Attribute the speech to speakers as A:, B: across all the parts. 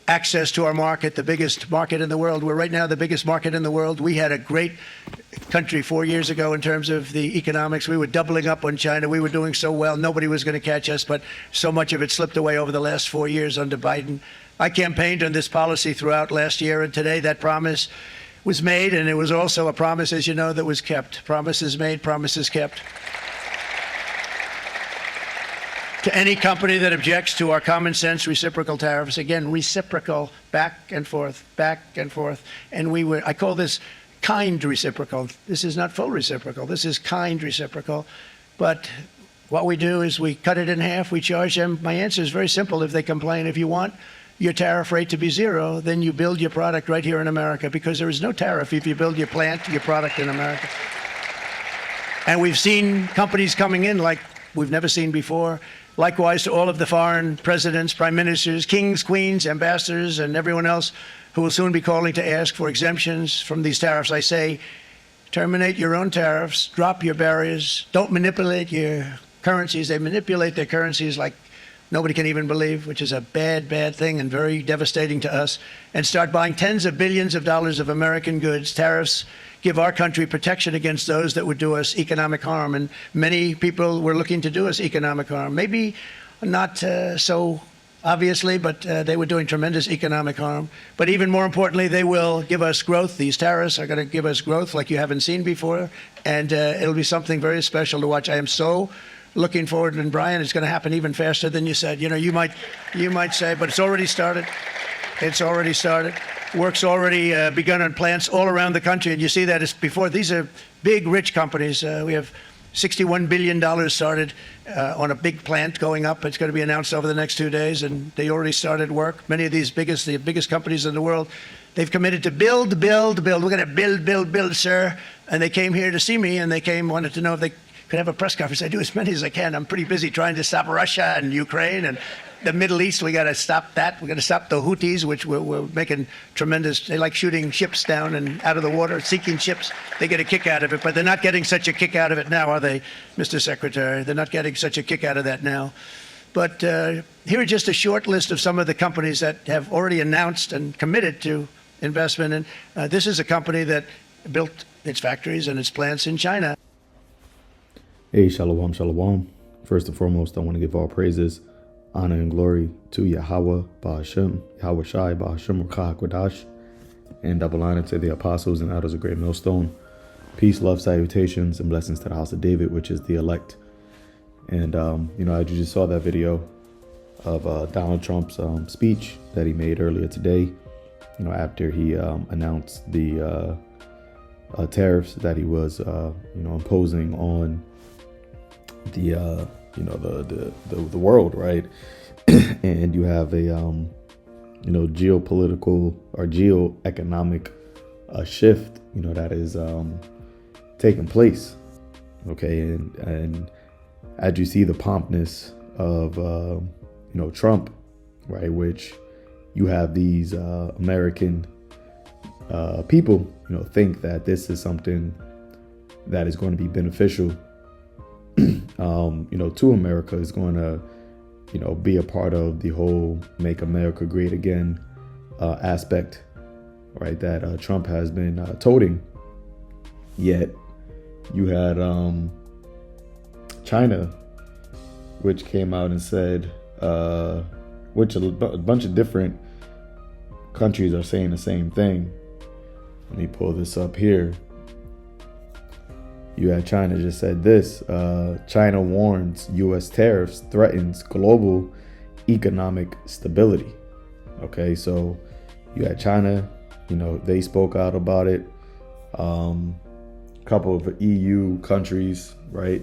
A: access to our market, the biggest market in the world. We're right now the biggest market in the world. We had a great country 4 years ago in terms of the economics. We were doubling up on China. We were doing so well. Nobody was going to catch us, but so much of it slipped away over the last 4 years under Biden. I campaigned on this policy throughout last year, and today that promise was made, and it was also a promise, as you know, that was kept. Promises made, promises kept. To any company that objects to our common sense reciprocal tariffs, again, reciprocal, back and forth, and I call this kind reciprocal. This is not full reciprocal. This is kind reciprocal. But what we do is we cut it in half. We charge them. My answer is very simple. If they complain, if you want your tariff rate to be zero, then you build your product right here in America, because there is no tariff if you build your plant, your product in America. And we've seen companies coming in like we've never seen before. Likewise to all of the foreign presidents, prime ministers, kings, queens, ambassadors, and everyone else who will soon be calling to ask for exemptions from these tariffs, I say, terminate your own tariffs, drop your barriers, don't manipulate your currencies. They manipulate their currencies like nobody can even believe, which is a bad, bad thing and very devastating to us, and start buying tens of billions of dollars of American goods. Tariffs give our country protection against those that would do us economic harm, and many people were looking to do us economic harm. Maybe not so obviously, but they were doing tremendous economic harm. But even more importantly, they will give us growth. These tariffs are going to give us growth like you haven't seen before, and it'll be something very special to watch. I am so looking forward, and Brian, it's going to happen even faster than you said. You know, you might say, but it's already started. It's already started. Work's already begun on plants all around the country, and you see that it's before. These are big, rich companies. We have $61 billion started on a big plant going up. It's going to be announced over the next 2 days, and they already started work. Many of these the biggest companies in the world, they've committed to build. We're going to build, sir. And they came here to see me, and wanted to know if they could have a press conference. I do as many as I can. I'm pretty busy trying to stop Russia and Ukraine and the Middle East. We got to stop that. We got to stop the Houthis, which we're making tremendous. They like shooting ships down and out of the water, sinking ships. They get a kick out of it, but they're not getting such a kick out of it now, are they, Mr. Secretary? They're not getting such a kick out of that now. But here are just a short list of some of the companies that have already announced and committed to investment. And this is a company that built its factories and its plants in China.
B: Hey, shalom, shalom. First and foremost, I want to give all praises, honor, and glory to Yahawah, Bahashem, YAHAWASHI, Bahashem, Ruach and double honor to the apostles and elders of Great Millstone. Peace, love, salutations, and blessings to the house of David, which is the elect. And, I just saw that video of Donald Trump's speech that he made earlier today, after he announced the tariffs that he was, imposing on the world, right? And you have a geopolitical or geoeconomic shift that is taking place, okay? And as you see the promptness of Trump, right, which you have these American people think that this is something that is going to be beneficial to America, is going to, be a part of the whole Make America Great Again aspect, right, that Trump has been toting. Yet you had China, which came out and said, which a bunch of different countries are saying the same thing. Let me pull this up here. You had China just said this, China warns U.S. tariffs threatens global economic stability. Okay, so you had China, they spoke out about it. Couple of EU countries, right,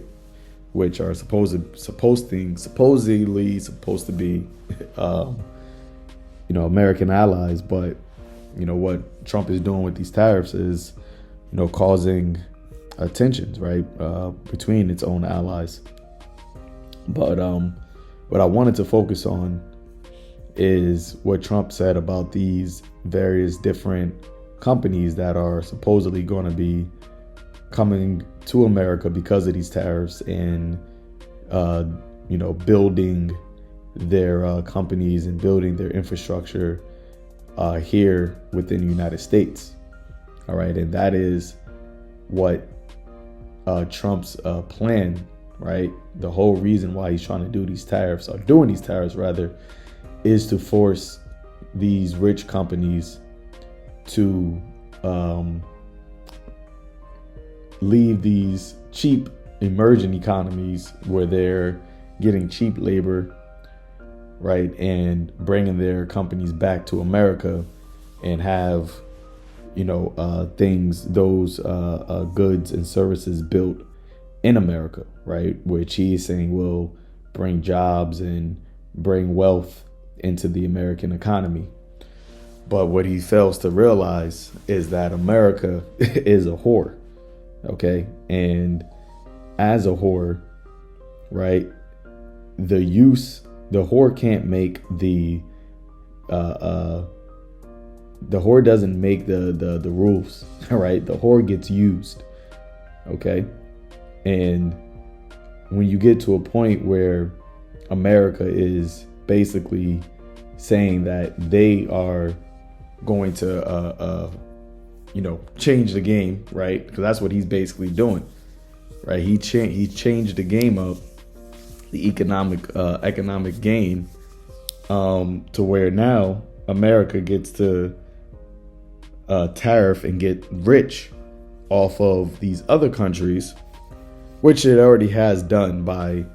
B: which are supposedly supposed to be, American allies. But, what Trump is doing with these tariffs is, causing tensions, right, between its own allies. But what I wanted to focus on is what Trump said about these various different companies that are supposedly going to be coming to America because of these tariffs, and building their companies and building their infrastructure here within the United States. All right. And that is what Trump's plan, right? The whole reason why he's trying to do these tariffs, or doing these tariffs rather, is to force these rich companies to leave these cheap emerging economies where they're getting cheap labor, right, and bringing their companies back to America and have, things, those goods and services built in America, right, which he is saying will bring jobs and bring wealth into the American economy. But what he fails to realize is that America is a whore, okay? And as a whore, right, the whore can't make the whore doesn't make the rules, right? The whore gets used, okay? And when you get to a point where America is basically saying that they are going to change the game, right? Because that's what he's basically doing, right? He changed the game up, the economic gain, to where now America gets to tariff and get rich off of these other countries, which it already has done by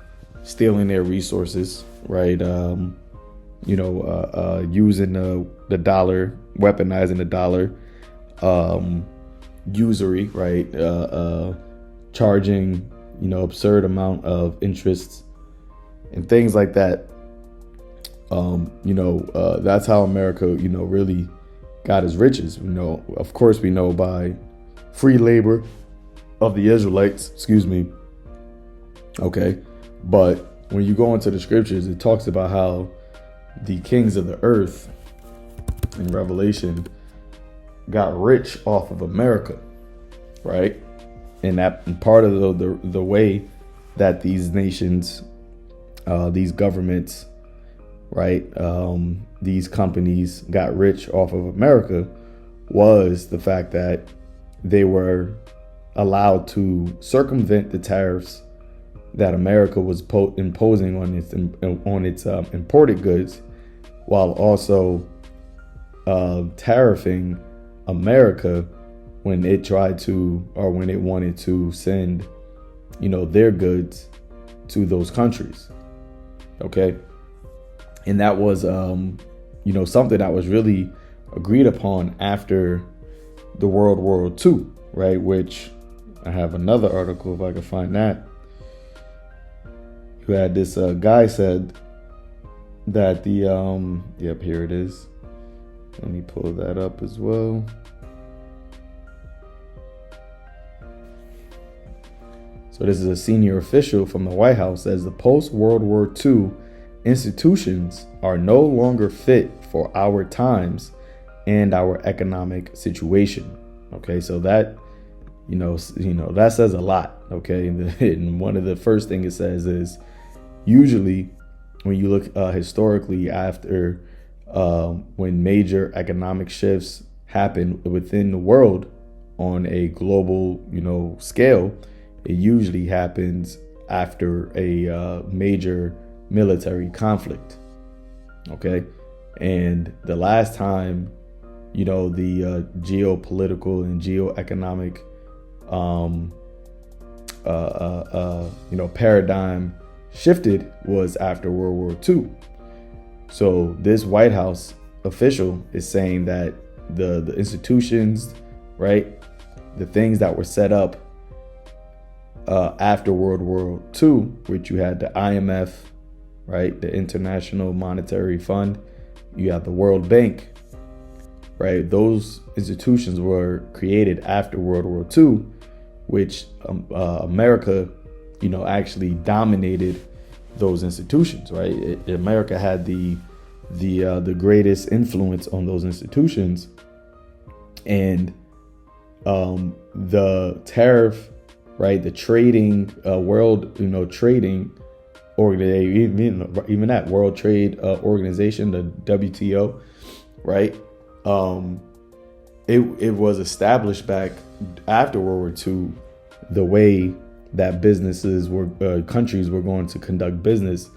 B: stealing their resources, right? Using the dollar, weaponizing the dollar, usury, right? Charging, absurd amount of interests and things like that. That's how America, really got its riches. Of course, we know by free labor of the Israelites, okay. But when you go into the scriptures, it talks about how the kings of the earth in Revelation got rich off of America, right? And that part of the way that these nations, these governments, right, these companies got rich off of America was the fact that they were allowed to circumvent the tariffs that America was imposing on its imported goods, while also tariffing America when it tried to, or when it wanted to send, their goods to those countries. Okay. And that was, something that was really agreed upon after the World War II, right? Which I have another article, if I can find that. You had this guy said that yep, here it is. Let me pull that up as well. So this is a senior official from the White House, says the post-World War II institutions are no longer fit for our times and our economic situation. Okay, so that, that says a lot. Okay, and one of the first things it says is, usually when you look historically after when major economic shifts happen within the world on a global, scale, it usually happens after a major military conflict. Okay. And the last time, the geopolitical and geoeconomic, paradigm shifted was after World War II. So this White House official is saying that the institutions, right, the things that were set up after World War II, which you had the IMF, right, the International Monetary Fund, you have the World Bank, right? Those institutions were created after World War II, which America, actually dominated those institutions, right? America had the greatest influence on those institutions, and the tariff, right? The trading world, trading organization, even that World Trade Organization, the WTO, right? it was established back after World War II, the way that businesses were, countries were going to conduct business,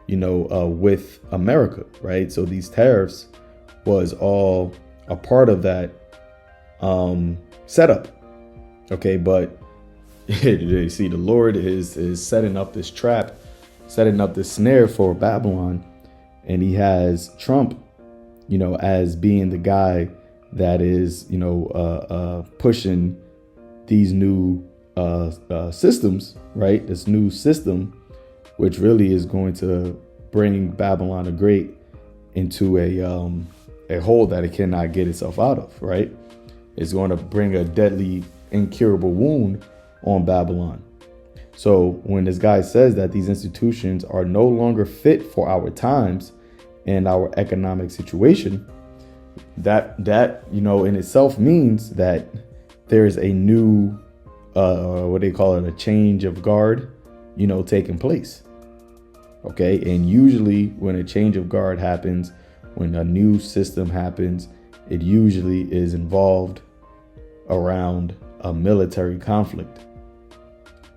B: with America, right? So these tariffs was all a part of that setup. Okay, but you see, the Lord is setting up this trap, setting up this snare for Babylon, and he has Trump, as being the guy that is, pushing these new systems, right? This new system, which really is going to bring Babylon the Great into a hole that it cannot get itself out of, right? It's going to bring a deadly, incurable wound on Babylon. So when this guy says that these institutions are no longer fit for our times and our economic situation, that in itself means that there is a new what they call it, a change of guard, taking place. Okay, and usually when a change of guard happens, when a new system happens, it usually is involved around a military conflict.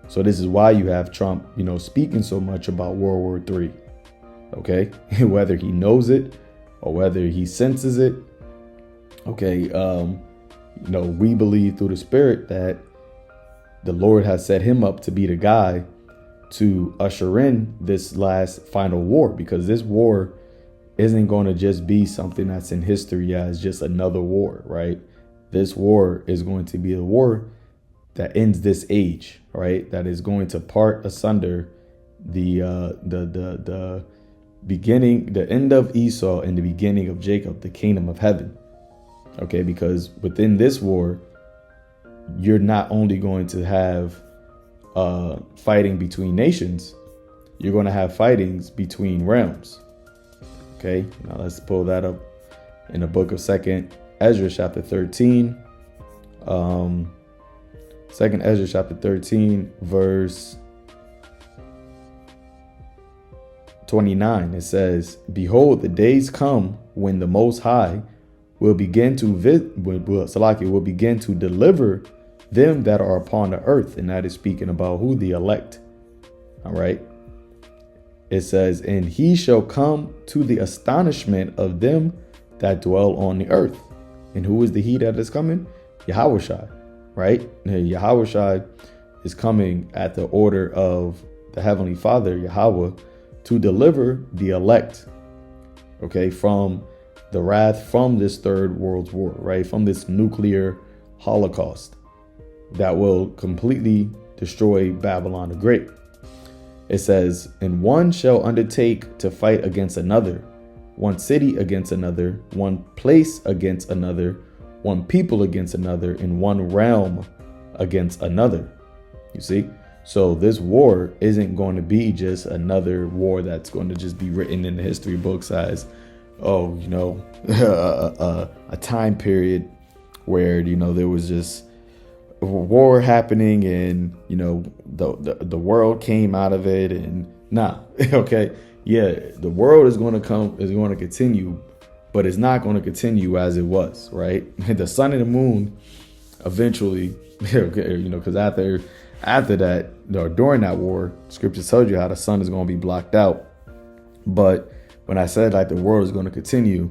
B: So this is why you have Trump, speaking so much about World War III. Okay, whether he knows it or whether he senses it. Okay, we believe through the Spirit that the Lord has set him up to be the guy to usher in this last final war, because this war isn't going to just be something that's in history as just another war, right? This war is going to be a war that ends this age, right? That is going to part asunder the beginning, the end of Esau and the beginning of Jacob, the kingdom of heaven. Okay, because within this war, you're not only going to have fighting between nations, you're going to have fightings between realms. Okay, now let's pull that up in the book of 2nd Ezra chapter 13. 2nd Ezra chapter 13 verse 29. It says, "Behold, the days come when the Most High will begin to will begin to deliver them that are upon the earth." And that is speaking about who? The elect. All right. It says, "And he shall come to the astonishment of them that dwell on the earth." And who is the he that is coming? YAHAWASHI, right? YAHAWASHI is coming at the order of the Heavenly Father, Yahweh, to deliver the elect, okay, from the wrath from this third world war, right? From this nuclear holocaust that will completely destroy Babylon the Great. It says, "And one shall undertake to fight against another, one city against another, one place against another, one people against another, and one realm against another." You see? So this war isn't going to be just another war that's going to just be written in the history books as, oh, a time period where, there was just a war happening and, the world came out of it. And okay. Yeah, the world is going to continue, but it's not going to continue as it was, right? The sun and the moon eventually, because after that, or during that war, scripture tells you how the sun is going to be blocked out. But when I said like the world is going to continue,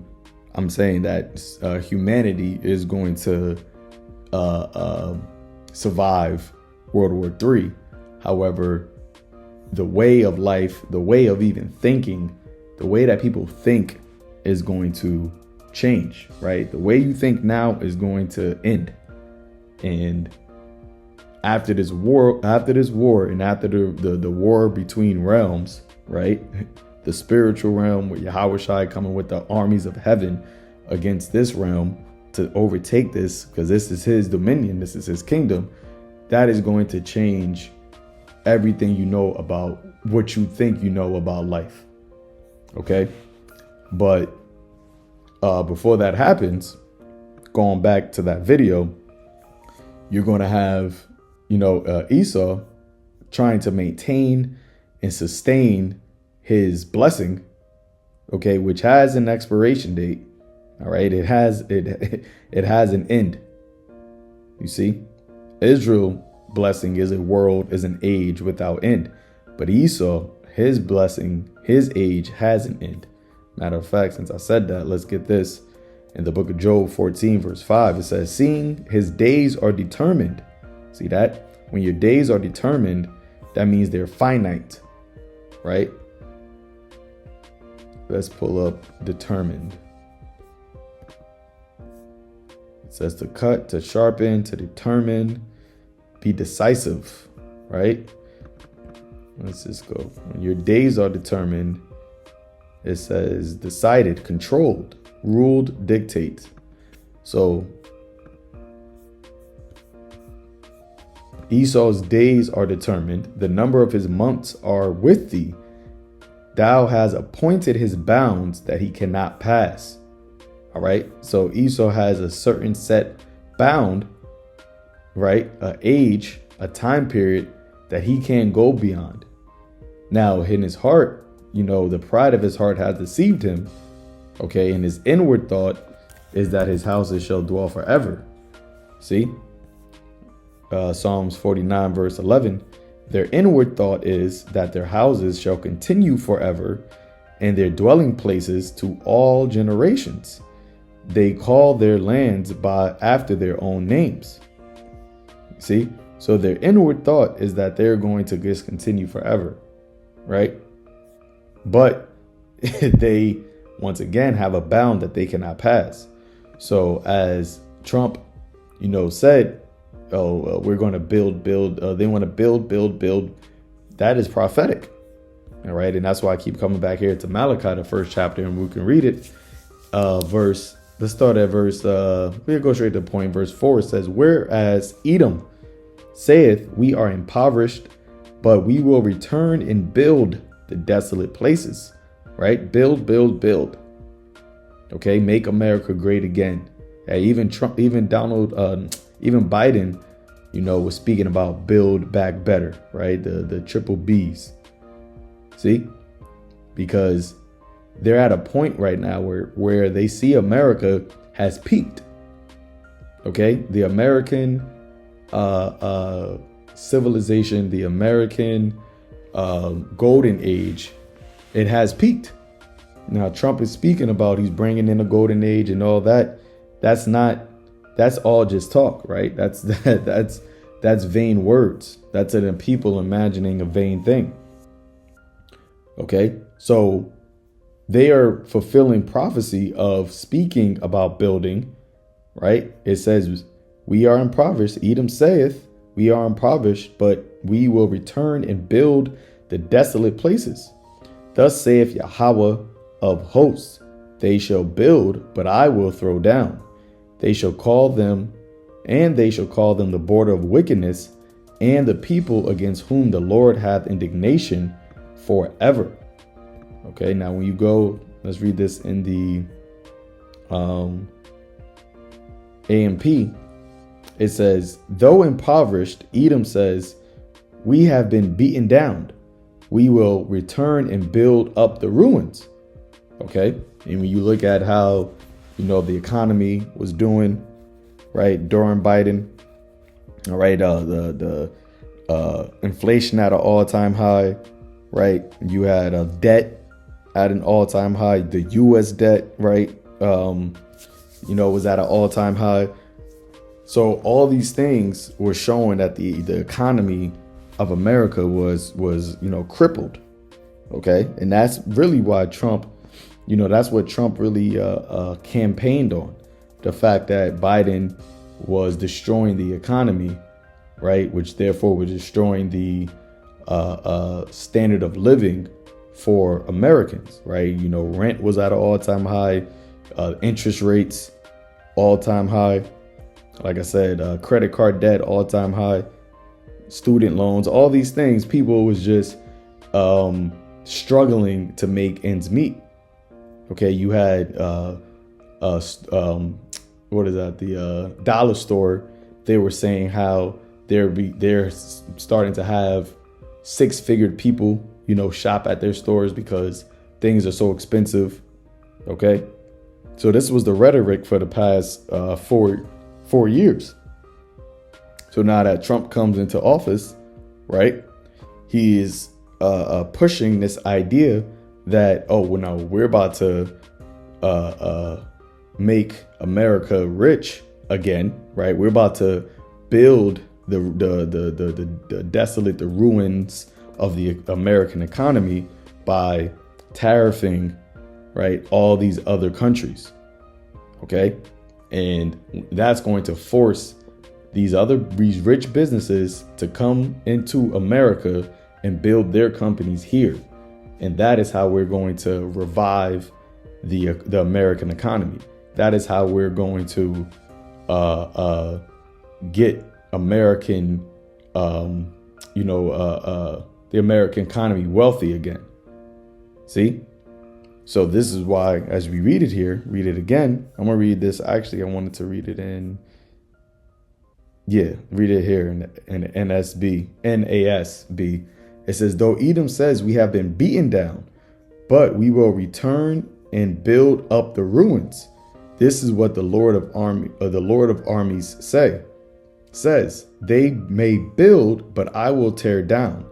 B: I'm saying that humanity is going to survive World War III. However, the way of life, the way of even thinking, the way that people think is going to change, right? The way you think now is going to end. And after this war, and after the war between realms, right? The spiritual realm with YAHAWASHI coming with the armies of heaven against this realm to overtake this, because this is his dominion, this is his kingdom. That is going to change everything you know about what you think you know about life. Okay? But before that happens, going back to that video, you're going to have Esau trying to maintain and sustain his blessing, okay, which has an expiration date. All right. It has an end. You see, Israel blessing is an age without end. But Esau, his blessing, his age has an end. Matter of fact, since I said that, let's get this. In the book of Job 14, verse 5, it says, seeing his days are determined. See that? When your days are determined, that means they're finite, right? Let's pull up determined. It says to cut, to sharpen, to determine, be decisive, right? Let's just go. When your days are determined, it says decided, controlled, ruled, dictate. So Esau's days are determined. The number of his months are with thee. Thou has appointed his bounds that he cannot pass. All right. So Esau has a certain set bound, right? An age, a time period that he can't go beyond. Now, in his heart, the pride of his heart has deceived him. Okay. And his inward thought is that his houses shall dwell forever. See? Psalms 49, verse 11. Their inward thought is that their houses shall continue forever, and their dwelling places to all generations. They call their lands after their own names. See? So their inward thought is that they're going to just continue forever, right? But they, once again, have a bound that they cannot pass. So as Trump, said, we're going to build. They want to build. That is prophetic. All right. And that's why I keep coming back here to Malachi, the first chapter, and we can read it. Let's start at verse, we'll go straight to the point. Verse 4 says, whereas Edom saith, we are impoverished, but we will return and build the desolate places. Right. Build. Okay. Make America great again. Even Trump, even Biden, was speaking about build back better, right? The triple B's. See? Because they're at a point right now where they see America has peaked. Okay? The American civilization, the American golden age, it has peaked. Now, Trump is speaking about he's bringing in a golden age and all that. That's all just talk, right? That's vain words. That's a people imagining a vain thing. Okay, so they are fulfilling prophecy of speaking about building, right? It says, we are impoverished. Edom saith, we are impoverished, but we will return and build the desolate places. Thus saith Yahawah of hosts, they shall build, but I will throw down. They shall call them the border of wickedness, and the people against whom the Lord hath indignation forever. Okay, now when you go, let's read this in the AMP. It says, though impoverished, Edom says, we have been beaten down. We will return and build up the ruins. Okay, and when you look at how the economy was doing, right, during Biden, all right, the inflation at an all-time high, right? You had debt at an all-time high. The U.S. debt, right, was at an all-time high. So all these things were showing that the economy of America was crippled. Okay, and that's really why Trump. That's what Trump really campaigned on. The fact that Biden was destroying the economy, right? Which therefore was destroying the standard of living for Americans, right? Rent was at an all-time high, interest rates, all-time high. Like I said, credit card debt, all-time high, student loans, all these things. People was just struggling to make ends meet. Okay, you had the dollar store. They were saying how they're starting to have six-figured people, shop at their stores because things are so expensive. Okay, So this was the rhetoric for the past 4 years. So now that Trump comes into office, right, he is pushing this idea that, oh, well, no, we're about to make America rich again, right? We're about to build the desolate, the ruins of the American economy by tariffing, right, all these other countries. Okay. And that's going to force these rich businesses to come into America and build their companies here. And that is how we're going to revive the American economy. That is how we're going to get American, the American economy wealthy again. See? So this is why, as we read it here, read it again. I'm going to read this. Actually, I wanted to read it in. Yeah, read it here in the NASB. It says, though Edom says we have been beaten down, but we will return and build up the ruins. This is what the Lord of armies says, they may build, but I will tear down,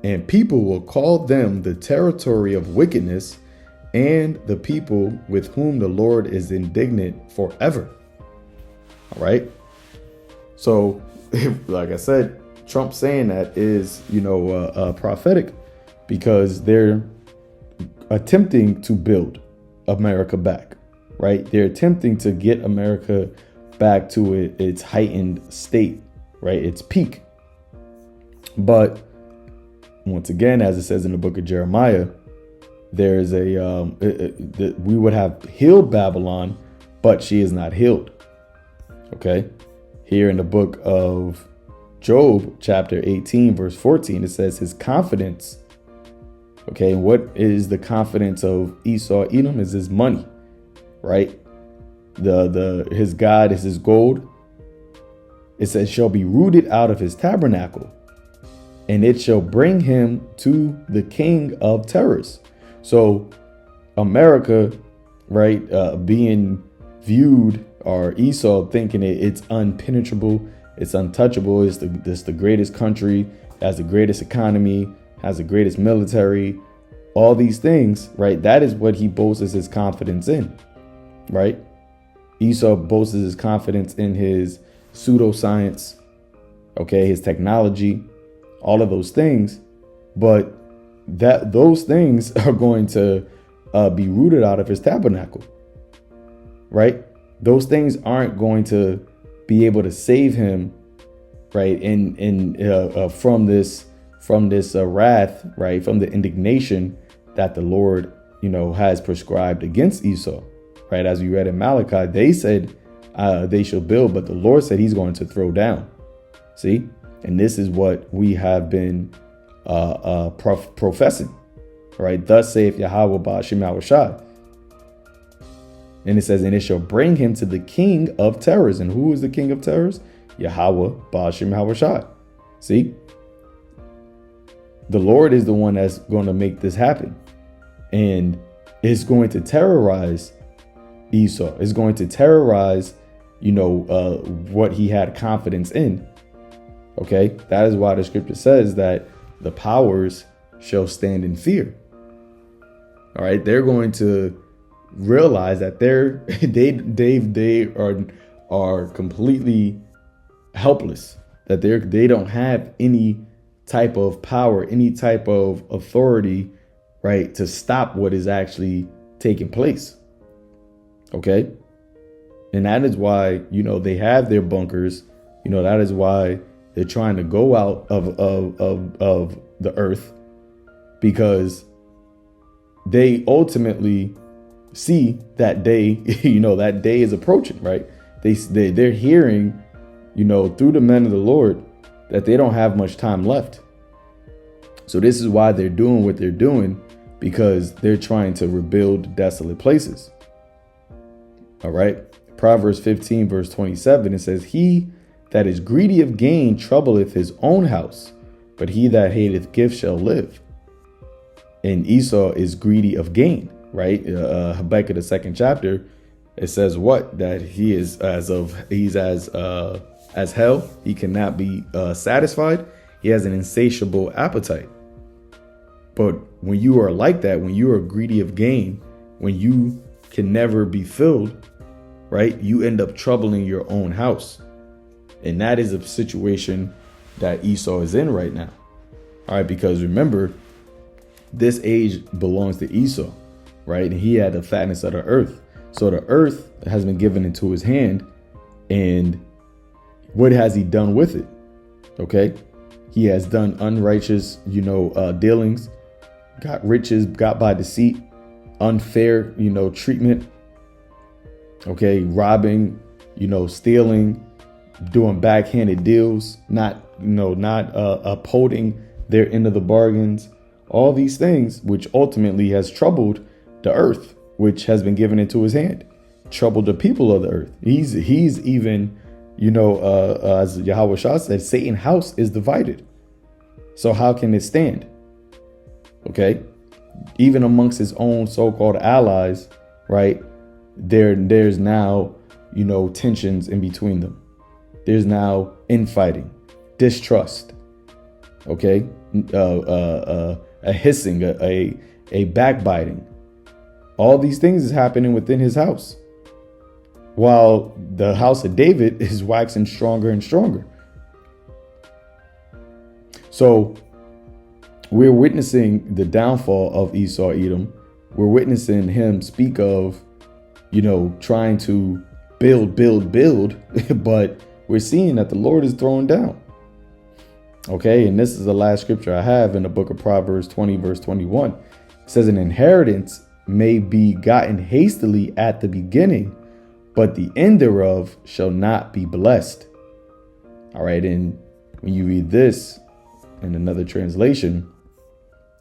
B: and people will call them the territory of wickedness, and the people with whom the Lord is indignant forever. All right. So, like I said, Trump saying that is, prophetic, because they're attempting to build America back, right? They're attempting to get America back to its heightened state, right? Its peak. But once again, as it says in the book of Jeremiah, there's we would have healed Babylon, but she is not healed. Okay. Here in the book of Job, chapter 18, verse 14, it says his confidence. Okay. And what is the confidence of Esau, Edom? Is his money, right? His God is his gold. It says shall be rooted out of his tabernacle, and it shall bring him to the king of terrors. So America, right, being viewed, or Esau thinking it's unpenetrable, it's untouchable, it's the greatest country, has the greatest economy, has the greatest military, all these things, right? That is what he boasts his confidence in, right? Esau boasts his confidence in his pseudoscience, okay, his technology, all of those things. But those things are going to be rooted out of his tabernacle, right? Those things aren't going to be able to save him, right? From this wrath, right? From the indignation that the Lord, has prescribed against Esau, right? As we read in Malachi, they said they shall build, but the Lord said he's going to throw down. See? And this is what we have been professing, right? Thus saith Yahawah Ba'ashem Yahawashi. And it says, and it shall bring him to the king of terrors. And who is the king of terrors? Yahawah Ba'ashem Yahawashi. See? The Lord is the one that's going to make this happen. And it's going to terrorize Esau. It's going to terrorize, what he had confidence in. Okay? That is why the scripture says that the powers shall stand in fear. All right? They're going to realize that they are completely helpless, that they don't have any type of power, any type of authority, right, to stop what is actually taking place. Okay. And that is why, they have their bunkers. That is why they're trying to go out of the earth, because they ultimately see that day, that day is approaching, right? They're hearing, through the men of the Lord, that they don't have much time left. So this is why they're doing what they're doing, because they're trying to rebuild desolate places. All right. Proverbs 15, verse 27, it says, he that is greedy of gain troubleth his own house, but he that hateth gift shall live. And Esau is greedy of gain. right? Habakkuk, the 2nd chapter, it says what? That he's as hell. He cannot be satisfied. He has an insatiable appetite. But when you are like that, when you are greedy of gain, when you can never be filled, right, you end up troubling your own house. And that is a situation that Esau is in right now. All right, because remember, this age belongs to Esau, right? And he had the fatness of the earth. So the earth has been given into his hand. And what has he done with it? Okay, he has done unrighteous, dealings, got riches, got by deceit, unfair, treatment. Okay, robbing, stealing, doing backhanded deals, not upholding their end of the bargains. All these things, which ultimately has troubled the earth, which has been given into his hand, troubled the people of the earth. He's even, as YAHAWASHI said, Satan's house is divided. So how can it stand? Okay, even amongst his own so-called allies, right? There's now, tensions in between them. There's now infighting, distrust. Okay, a hissing, a backbiting. All these things is happening within his house, while the house of David is waxing stronger and stronger. So we're witnessing the downfall of Esau Edom. We're witnessing him speak of, trying to build, but we're seeing that the Lord is throwing down. Okay, and this is the last scripture I have in the book of Proverbs 20, verse 21. It says, an inheritance may be gotten hastily at the beginning, but the end thereof shall not be blessed. All right, and when you read this in another translation,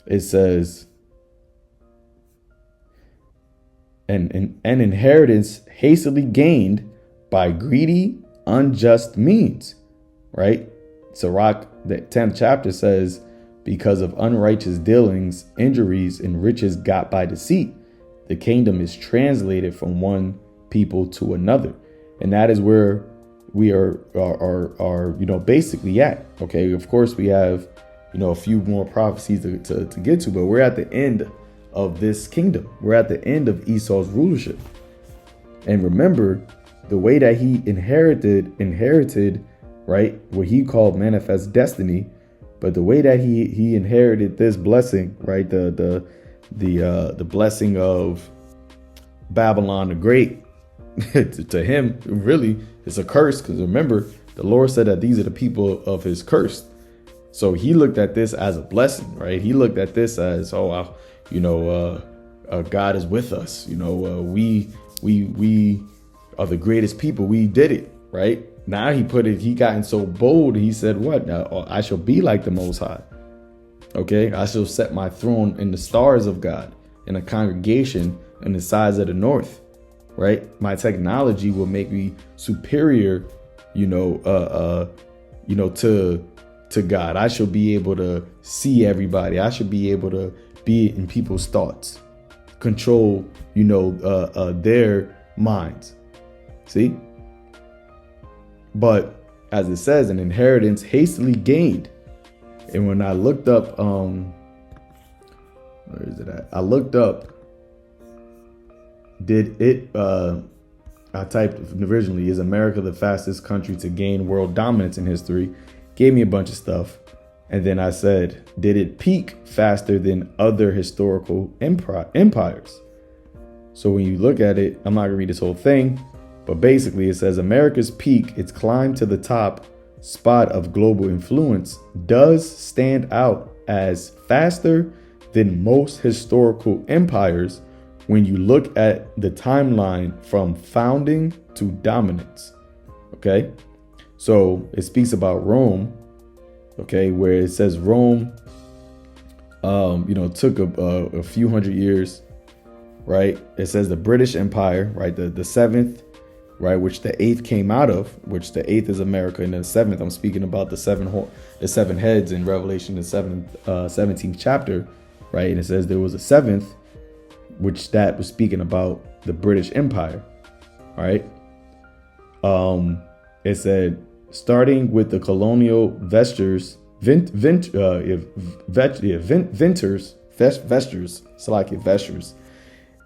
B: it says, an inheritance hastily gained by greedy, unjust means, right? Sirach, the 10th chapter says, because of unrighteous dealings, injuries, and riches got by deceit, the kingdom is translated from one people to another. And that is where we are basically at. Okay, of course we have, a few more prophecies to get to, but we're at the end of this kingdom. We're at the end of Esau's rulership. And remember, the way that he inherited, right, what he called manifest destiny, but the way that he inherited this blessing, right, the blessing of Babylon the Great, to him, really, it's a curse. Because remember, the Lord said that these are the people of his curse. So he looked at this as a blessing, right? He looked at this as, God is with us. We are the greatest people. We did it, right? Now he gotten so bold. He said, what? Now, I shall be like the Most High. Okay, I shall set my throne in the stars of God, in a congregation in the sides of the north, right? My technology will make me superior, to God. I shall be able to see everybody. I should be able to be in people's thoughts, control, their minds. See? But as it says, an inheritance hastily gained. And when I looked up, where is it at? I looked up, I typed originally, is America the fastest country to gain world dominance in history? Gave me a bunch of stuff. And then I said, did it peak faster than other historical empires? So when you look at it, I'm not gonna read this whole thing, but basically it says America's peak, its climb to the top spot of global influence, does stand out as faster than most historical empires when you look at the timeline from founding to dominance. Okay, so it speaks about Rome, okay, where it says Rome took a few hundred years, right? It says the British Empire, right, the seventh, right, which the eighth came out of, which the eighth is America, and the seventh, I'm speaking about the seven heads in Revelation, the 17th chapter, right? And it says there was a seventh, which that was speaking about the British Empire. All right. It said, starting with the colonial vestures, vestures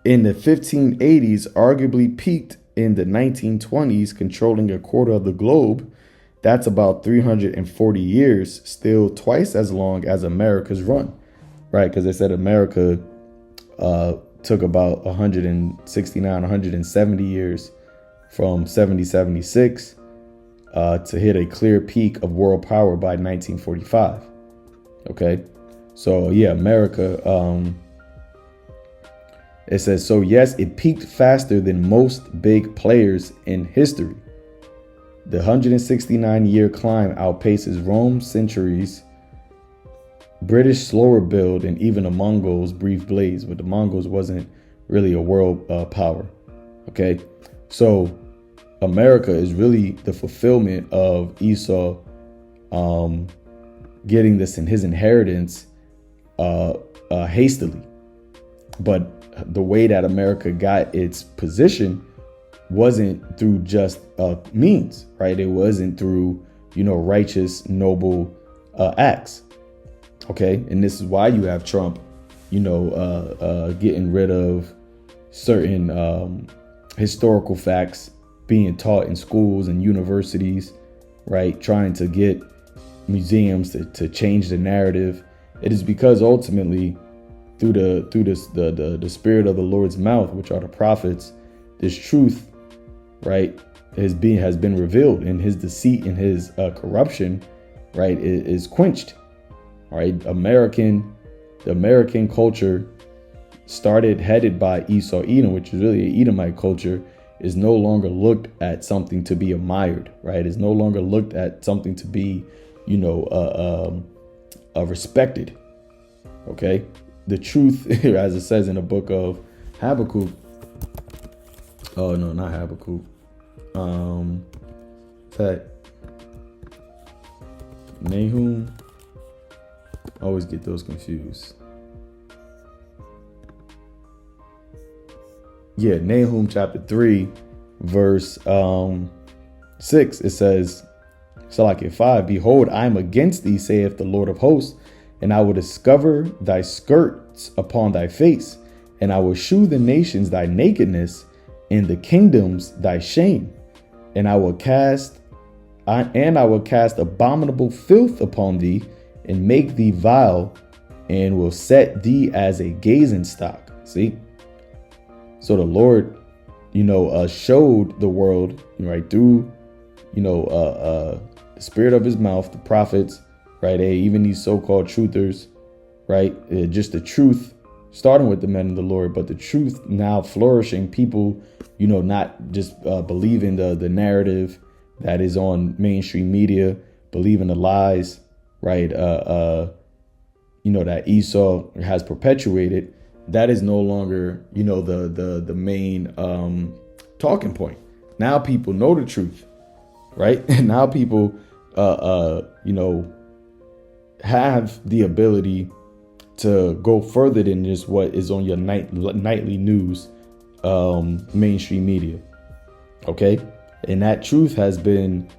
B: in the 1580s, arguably peaked in the 1920s, controlling a quarter of the globe. That's about 340 years, still twice as long as America's run, right? Because they said America took about 169, 170 years from 76 to hit a clear peak of world power by 1945. Okay, so yeah, America, it says, so yes, it peaked faster than most big players in history. The 169-year climb outpaces Rome's centuries, British slower build, and even the Mongols' brief blaze, but the Mongols wasn't really a world power. Okay, so America is really the fulfillment of Esau getting this in his inheritance hastily. But the way that America got its position wasn't through just means, right? It wasn't through, righteous, noble acts. Okay. And this is why you have Trump, getting rid of certain historical facts being taught in schools and universities, right? Trying to get museums to change the narrative. It is because ultimately through the spirit of the Lord's mouth, which are the prophets, this truth, right, has been revealed, and his deceit and his corruption, right, is quenched. All right, the American culture started headed by Esau Edom, which is really an Edomite culture, is no longer looked at something to be admired, right? Is no longer looked at something to be, respected. Okay, the truth, as it says in the book of Habakkuk. Oh no, not Habakkuk. That Nahum. I always get those confused. Yeah, Nahum chapter 3, verse 6. It says, Salakia 5, behold, I am against thee, saith the Lord of hosts, and I will discover thy skirts upon thy face, and I will shew the nations thy nakedness, and the kingdoms thy shame, and I will cast abominable filth upon thee, and make thee vile, and will set thee as a gazing stock. See? So the Lord, showed the world, right, through, the spirit of his mouth, the prophets, right? Even these so-called truthers, right? Just the truth, starting with the men of the Lord, but the truth now flourishing, people, not just believing the narrative that is on mainstream media, believing the lies, right? That Esau has perpetuated. That is no longer, the main talking point. Now people know the truth, right? And now people, have the ability to go further than just what is on your nightly news, mainstream media. Okay. And that truth has been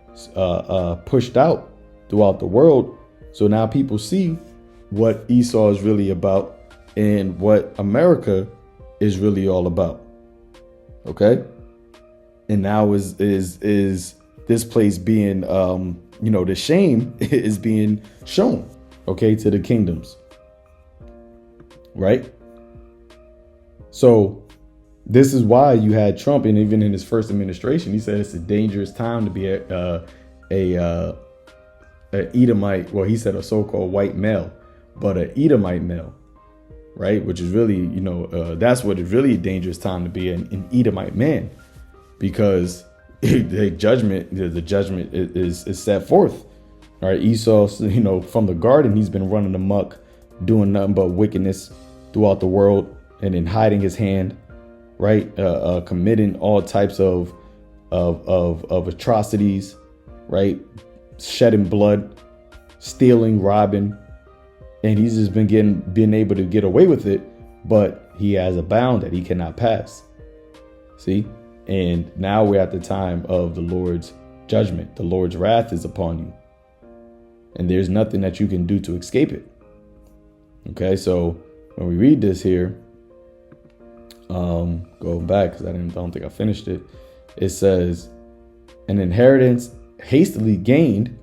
B: pushed out throughout the world. So now people see what Esau is really about and what America is really all about. Okay. And now is this place being, the shame is being shown, okay, to the kingdoms. Right. So this is why you had Trump, and even in his first administration, he said it's a dangerous time to be a Edomite. Well, he said a so-called white male, but an Edomite male, right? Which is really, that's what is really a dangerous time to be an Edomite man, because the judgment is set forth. All right, Esau, from the garden, he's been running amok, doing nothing but wickedness throughout the world, and then hiding his hand, right? Committing all types of atrocities, right? Shedding blood, stealing, robbing, and he's just been able to get away with it. But he has a bound that he cannot pass. See? And now we're at the time of the Lord's judgment. The Lord's wrath is upon you. And there's nothing that you can do to escape it. Okay, so when we read this here, going back, because I don't think I finished it. It says, an inheritance hastily gained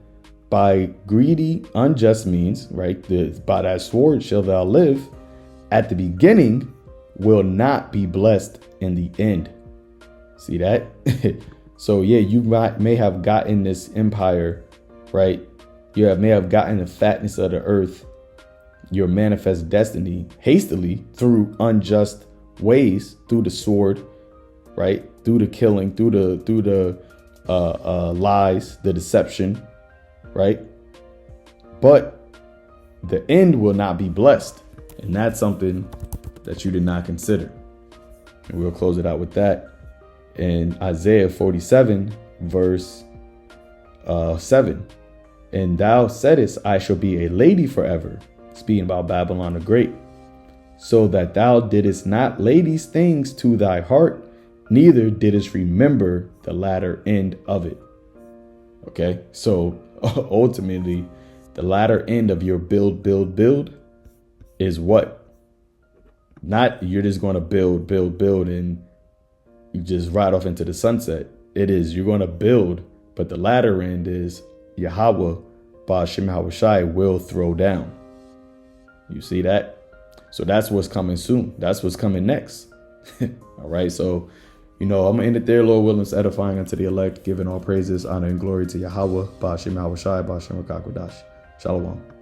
B: by greedy, unjust means, right? By that sword shall thou live. At the beginning will not be blessed in the end. See that? So yeah, you may have gotten this empire, right? You may have gotten the fatness of the earth, your manifest destiny, hastily through unjust ways, through the sword, right? Through the killing, through the lies, the deception, right? But the end will not be blessed. And that's something that you did not consider. And we'll close it out with that. In Isaiah 47, verse 7. And thou saidest, I shall be a lady forever. Speaking about Babylon the Great. So that thou didst not lay these things to thy heart, neither didst remember the latter end of it. Okay, so ultimately, the latter end of your build is what? Not you're just going to build, and you just ride off into the sunset. It is you're going to build, but the latter end is Yahawah, Ba'ashem YAHAWASHI will throw down. You see that? So that's what's coming soon. That's what's coming next. All right. So, I'm going to end it there. Lord willing, it's edifying unto the elect, giving all praises, honor, and glory to Yahawah, Ba'ashem YAHAWASHI, Ba'ashem YAHAWAH. Shalom.